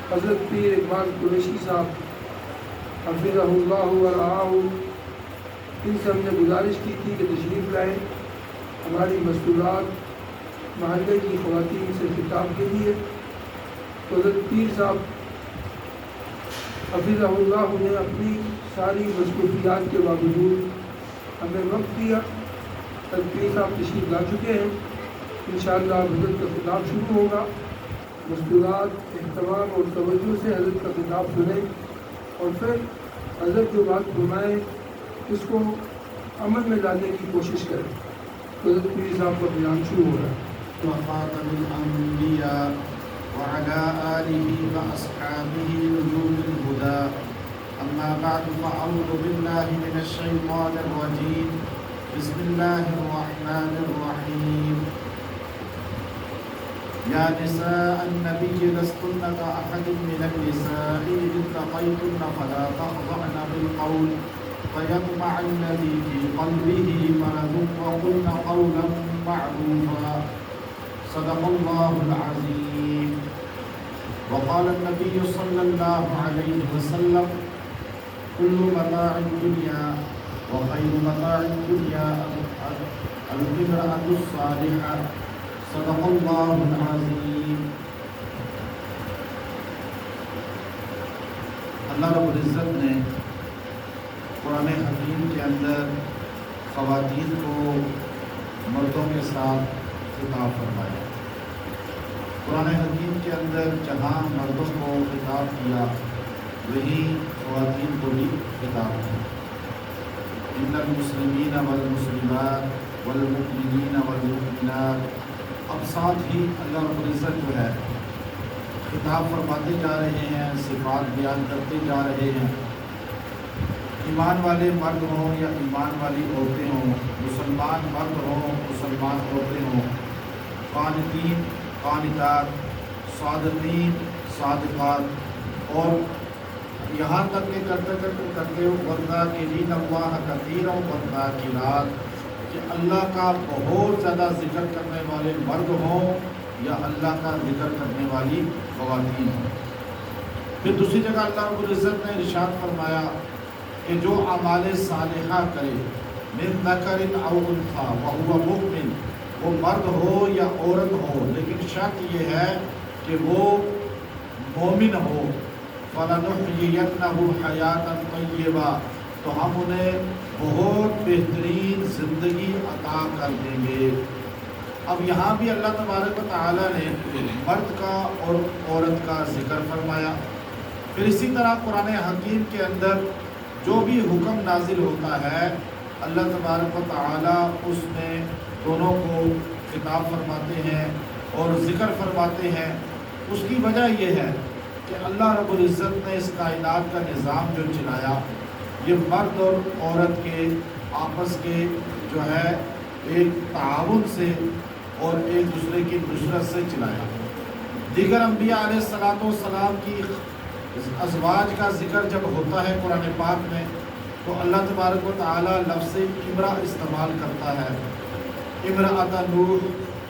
حضرت پیر اقبال قریشی صاحب حفظہ اللہ و رعاہ، ان سے ہم نے گزارش کی تھی کہ تشریف لائیں ہماری مستورات محلے کی خواتین سے خطاب کے لیے۔ تو حضرت پیر صاحب حفظہ اللہ نے اپنی ساری مصروفیات کے باوجود ہمیں وقت دیا۔ حضرت پیر صاحب تشریف لا چکے ہیں، انشاءاللہ حضرت کا خطاب شروع ہوگا۔ مستورات اہتمام اور توجہ سے حضرت کا خطاب سنیں اور پھر حضرت جو بات فرمائیں اس کو عمل میں لانے کی کوشش کریں۔ تو حضرت پیر صاحب کا بیان شروع ہو رہا ہے۔ وخاتم الانبیاء وعلى آلہ واصحابہ نجوم الہدى، اما بعد فاعوذ باللہ من الشیطان الرجیم، بسم اللہ الرحمن الرحیم۔ یا نساء النبی لستن کأحد من النساء إن اتقیتن فلا تخضعن بالقول فيطمع الذي في قلبه مرض وقلن قولا معروفا، صدق الله العظيم۔ وقال النبي صلى الله عليه وسلم كل متاع الدنيا وخير متاع الدنيا المرأة الصالحة، صدق الله العظيم۔ اللہ رب العزت نے قرآن حکیم کے اندر خواتین کو مردوں کے ساتھ خطاب فرمایا۔ قرآن حکیم کے اندر جہاں مردوں کو خطاب کیا وہیں خواتین کو بھی خطاب کیا۔ ان المسلمین والمسلمات والمؤمنین والمؤمنات، اب ساتھ ہی اللہ رب العزت جو ہے خطاب فرماتے جا رہے ہیں، صفات بیان کرتے جا رہے ہیں۔ ایمان والے مرد ہوں یا ایمان والی عورتیں ہوں، مسلمان مرد ہوں مسلمان عورتیں ہوں، قانتین قانتات، صادقین صادقات، اور یہاں تک کہ کرتے والذاکرین اللہ کثیرا والذاکرات، کہ اللہ کا بہت زیادہ ذکر کرنے والے مرد ہوں یا اللہ کا ذکر کرنے والی خواتین ہوں۔ پھر دوسری جگہ اللہ رب العزت نے ارشاد فرمایا کہ جو اعمال صالحہ کرے من ذکر او انثی وہو مؤمن، وہ مرد ہو یا عورت ہو، لیکن شرط یہ ہے کہ وہ مومن ہو، فَلَنُحْيِيَنَّهُ حَيَاةً طَيِّبَةً، تو ہم انہیں بہت بہترین زندگی عطا کر دیں گے۔ اب یہاں بھی اللہ تبارک و تعالیٰ نے مرد کا اور عورت کا ذکر فرمایا۔ پھر اسی طرح قرآن حکیم کے اندر جو بھی حکم نازل ہوتا ہے اللہ تبارک و تعالیٰ اس میں دونوں کو خطاب فرماتے ہیں اور ذکر فرماتے ہیں۔ اس کی وجہ یہ ہے کہ اللہ رب العزت نے اس کائنات کا نظام جو چلایا یہ مرد اور عورت کے آپس کے جو ہے ایک تعاون سے اور ایک دوسرے کی نصرت سے چلایا۔ دیگر انبیاء علیہ السلام کی ازواج کا ذکر جب ہوتا ہے قرآن پاک میں تو اللہ تبارک و تعالیٰ لفظ امرأ استعمال کرتا ہے، امرأۃ نوح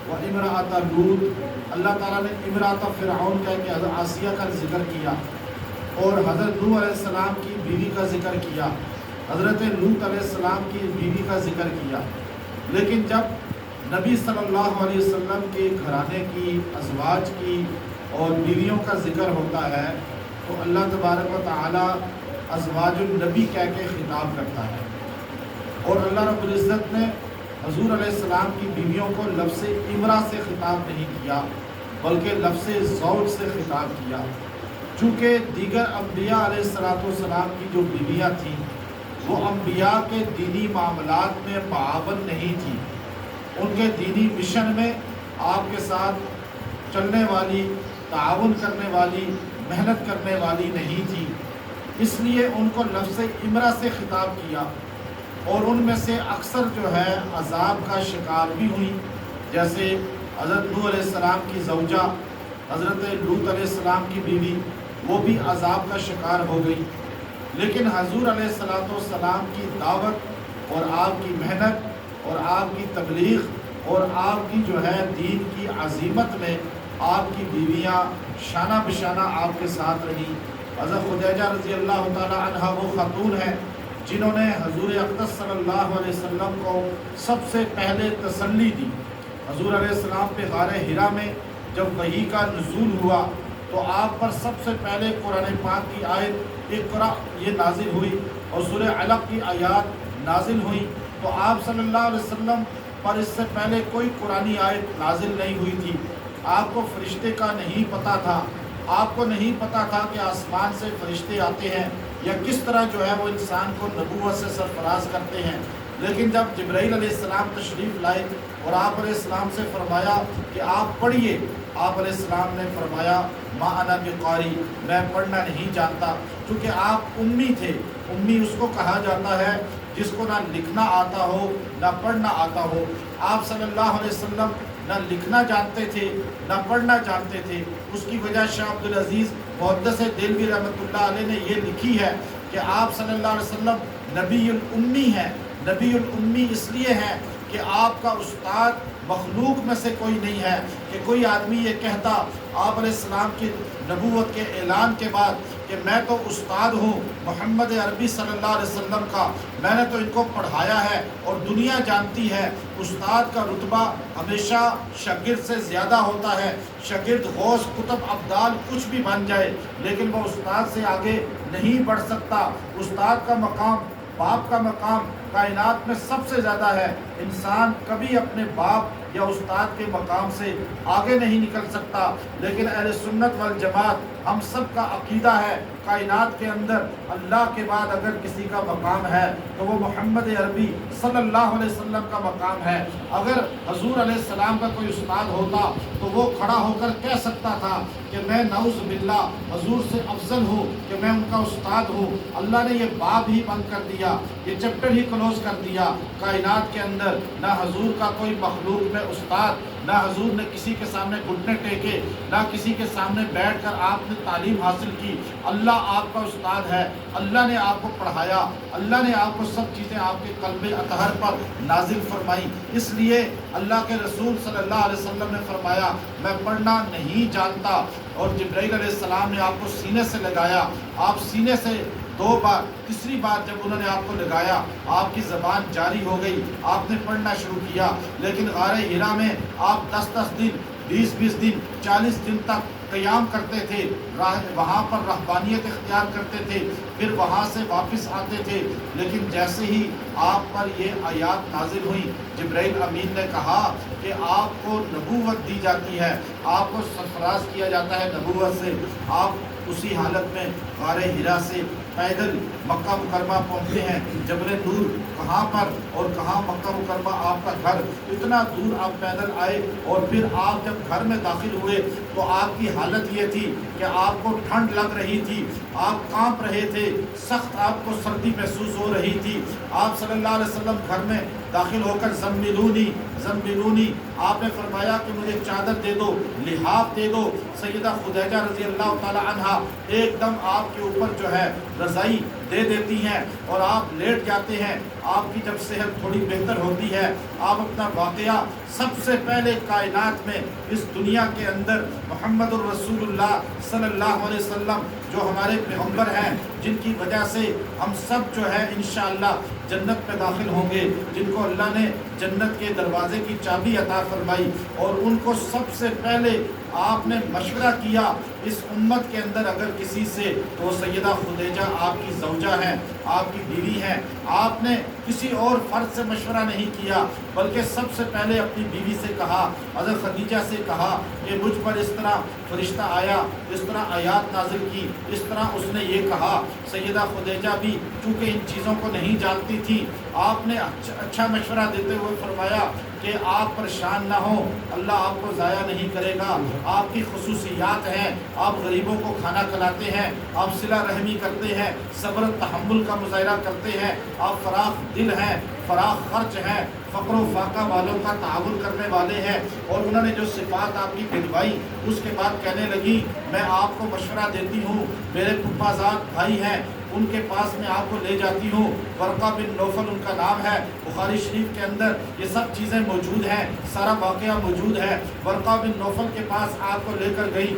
و امرأۃ لوط۔ اللہ تعالیٰ نے امرأۃ فرعون کہہ کے آسیہ کا ذکر کیا اور حضرت نوح علیہ السلام کی بیوی کا ذکر کیا، حضرت لوط علیہ السلام کی بیوی کا ذکر کیا۔ لیکن جب نبی صلی اللہ علیہ وسلم کے گھرانے کی ازواج کی اور بیویوں کا ذکر ہوتا ہے تو اللہ تبارک و تعالیٰ ازواج النبی کہہ کے خطاب کرتا ہے، اور اللہ رب العزت نے حضور علیہ السلام کی بیویوں کو لفظ امرا سے خطاب نہیں کیا بلکہ لفظ زوج سے خطاب کیا، چونکہ دیگر انبیاء علیہ السلام کی جو بیویاں تھیں وہ انبیاء کے دینی معاملات میں معاون نہیں تھیں، ان کے دینی مشن میں آپ کے ساتھ چلنے والی، تعاون کرنے والی، محنت کرنے والی نہیں تھی، اس لیے ان کو لفظ امرا سے خطاب کیا۔ اور ان میں سے اکثر جو ہے عذاب کا شکار بھی ہوئی، جیسے حضرت نوح علیہ السلام کی زوجہ حضرت لوط علیہ السلام کی بیوی، وہ بھی عذاب کا شکار ہو گئی۔ لیکن حضور علیہ السلام کی دعوت اور آپ کی محنت اور آپ کی تبلیغ اور آپ کی جو ہے دین کی عظیمت میں آپ کی بیویاں شانہ بشانہ آپ کے ساتھ رہیں۔ حضرت خدیجہ رضی اللہ تعالیٰ عنہ وہ خاتون ہیں جنہوں نے حضور اقدس صلی اللہ علیہ وسلم کو سب سے پہلے تسلی دی۔ حضور علیہ السلام پہ غار حرا میں جب وحی کا نزول ہوا تو آپ پر سب سے پہلے قرآن پاک کی آیت اقرا یہ نازل ہوئی اور سورہ علق کی آیات نازل ہوئی۔ تو آپ صلی اللہ علیہ وسلم پر اس سے پہلے کوئی قرآنی آیت نازل نہیں ہوئی تھی۔ آپ کو فرشتے کا نہیں پتہ تھا، آپ کو نہیں پتہ تھا کہ آسمان سے فرشتے آتے ہیں یا کس طرح جو ہے وہ انسان کو نبوت سے سرفراز کرتے ہیں۔ لیکن جب جبرائیل علیہ السلام تشریف لائے اور آپ علیہ السلام سے فرمایا کہ آپ پڑھیے، آپ علیہ السلام نے فرمایا ما انا بقاری، میں پڑھنا نہیں جانتا، کیونکہ آپ امی تھے۔ امی اس کو کہا جاتا ہے جس کو نہ لکھنا آتا ہو نہ پڑھنا آتا ہو۔ آپ صلی اللہ علیہ وسلم نہ لکھنا جانتے تھے نہ پڑھنا جانتے تھے۔ اس کی وجہ شاہ عبدالعزیز محدث دہلوی رحمۃ اللہ علیہ نے یہ لکھی ہے کہ آپ صلی اللہ علیہ وسلم نبی الامی ہیں۔ نبی الامی اس لیے ہیں کہ آپ کا استاد مخلوق میں سے کوئی نہیں ہے کہ کوئی آدمی یہ کہتا آپ علیہ السلام کی نبوت کے اعلان کے بعد کہ میں تو استاد ہوں محمد عربی صلی اللہ علیہ وسلم کا، میں نے تو ان کو پڑھایا ہے اور دنیا جانتی ہے۔ استاد کا رتبہ ہمیشہ شاگرد سے زیادہ ہوتا ہے۔ شاگرد غوث قطب ابدال کچھ بھی بن جائے لیکن وہ استاد سے آگے نہیں بڑھ سکتا۔ استاد کا مقام، باپ کا مقام کائنات میں سب سے زیادہ ہے۔ انسان کبھی اپنے باپ یا استاد کے مقام سے آگے نہیں نکل سکتا۔ لیکن اہل سنت والجماعت ہم سب کا عقیدہ ہے کائنات کے اندر اللہ کے بعد اگر کسی کا مقام ہے تو وہ محمد عربی صلی اللہ علیہ وسلم کا مقام ہے۔ اگر حضور علیہ السلام کا کوئی استاد ہوتا تو وہ کھڑا ہو کر کہہ سکتا تھا کہ میں نعوذ باللہ حضور سے افضل ہوں کہ میں ان کا استاد ہوں۔ اللہ نے یہ باب ہی بند کر دیا، یہ چیپٹر ہی کلوز کر دیا۔ کائنات کے اندر نہ حضور کا کوئی مخلوق میں استاد، نہ حضور نے کسی کے سامنے گھٹنے ٹیکے، نہ کسی کے سامنے بیٹھ کر آپ نے تعلیم حاصل کی۔ اللہ آپ کا استاد ہے، اللہ نے آپ کو پڑھایا، اللہ نے آپ کو سب چیزیں آپ کے قلب اطہر پر نازل فرمائی۔ اس لیے اللہ کے رسول صلی اللہ علیہ وسلم نے فرمایا میں پڑھنا نہیں جانتا، اور جبرائیل علیہ السلام نے آپ کو سینے سے لگایا۔ آپ سینے سے 2 بار، تیسری بار جب انہوں نے آپ کو لگایا آپ کی زبان جاری ہو گئی، آپ نے پڑھنا شروع کیا۔ لیکن غار حرا میں آپ 10 دن، 20 دن، 40 دن تک قیام کرتے تھے، وہاں پر رہبانیت اختیار کرتے تھے، پھر وہاں سے واپس آتے تھے۔ لیکن جیسے ہی آپ پر یہ آیات نازل ہوئی، جبرائیل امین نے کہا کہ آپ کو نبوت دی جاتی ہے، آپ کو سرفراز کیا جاتا ہے نبوت سے۔ آپ اسی حالت میں غار حرا سے پیدل مکہ مکرمہ پہنچتے ہیں۔ جبل نور کہاں پر اور کہاں مکہ مکرمہ آپ کا گھر، اتنا دور آپ پیدل آئے، اور پھر آپ جب گھر میں داخل ہوئے تو آپ کی حالت یہ تھی کہ آپ کو ٹھنڈ لگ رہی تھی، آپ کانپ رہے تھے، سخت آپ کو سردی محسوس ہو رہی تھی۔ آپ صلی اللہ علیہ وسلم گھر میں داخل ہو کر زملونی زملونی، آپ نے فرمایا کہ مجھے چادر دے دو، لحاف دے دو۔ سیدہ خدیجہ رضی اللہ تعالی عنہا ایک دم آپ کے اوپر جو ہے رضائی دے دیتی ہیں اور آپ لیٹ جاتے ہیں۔ آپ کی جب صحت تھوڑی بہتر ہوتی ہے، آپ اپنا واقعہ سب سے پہلے کائنات میں اس دنیا کے اندر محمد الرسول اللہ صلی اللہ علیہ وسلم جو ہمارے پیغمبر ہیں، جن کی وجہ سے ہم سب جو ہے انشاءاللہ جنت میں داخل ہوں گے، جن کو اللہ نے جنت کے دروازے کی چابی عطا فرمائی، اور ان کو سب سے پہلے آپ نے مشورہ کیا اس امت کے اندر اگر کسی سے، تو وہ سیدہ خدیجہ آپ کی زوجہ ہیں، آپ کی بیوی ہیں۔ آپ نے کسی اور فرد سے مشورہ نہیں کیا بلکہ سب سے پہلے اپنی بیوی سے کہا، حضرت خدیجہ سے کہا کہ مجھ پر اس طرح فرشتہ آیا، اس طرح آیات نازل کی، اس طرح اس نے یہ کہا۔ سیدہ خدیجہ بھی چونکہ ان چیزوں کو نہیں جانتی تھی، آپ نے اچھا مشورہ دیتے ہوئے فرمایا کہ آپ پریشان نہ ہوں، اللہ آپ کو ضائع نہیں کرے گا۔ آپ کی خصوصیات ہیں، آپ غریبوں کو کھانا کھلاتے ہیں، آپ صلہ رحمی کرتے ہیں، صبر و تحمل کا مظاہرہ کرتے ہیں، آپ فراخ دل ہیں، فراخ خرچ ہیں، فقر و فاقہ والوں کا تعاون کرنے والے ہیں۔ اور انہوں نے جو صفات آپ کی گنوائی، اس کے بعد کہنے لگی میں آپ کو مشورہ دیتی ہوں، میرے پھپھا زاد بھائی ہیں، ان کے پاس میں آپ کو لے جاتی ہوں. ورقہ بن نوفل ان کا نام ہے. بخاری شریف کے اندر یہ سب چیزیں موجود ہیں, سارا واقعہ موجود ہے. ورقہ بن نوفل کے پاس آپ کو لے کر گئی.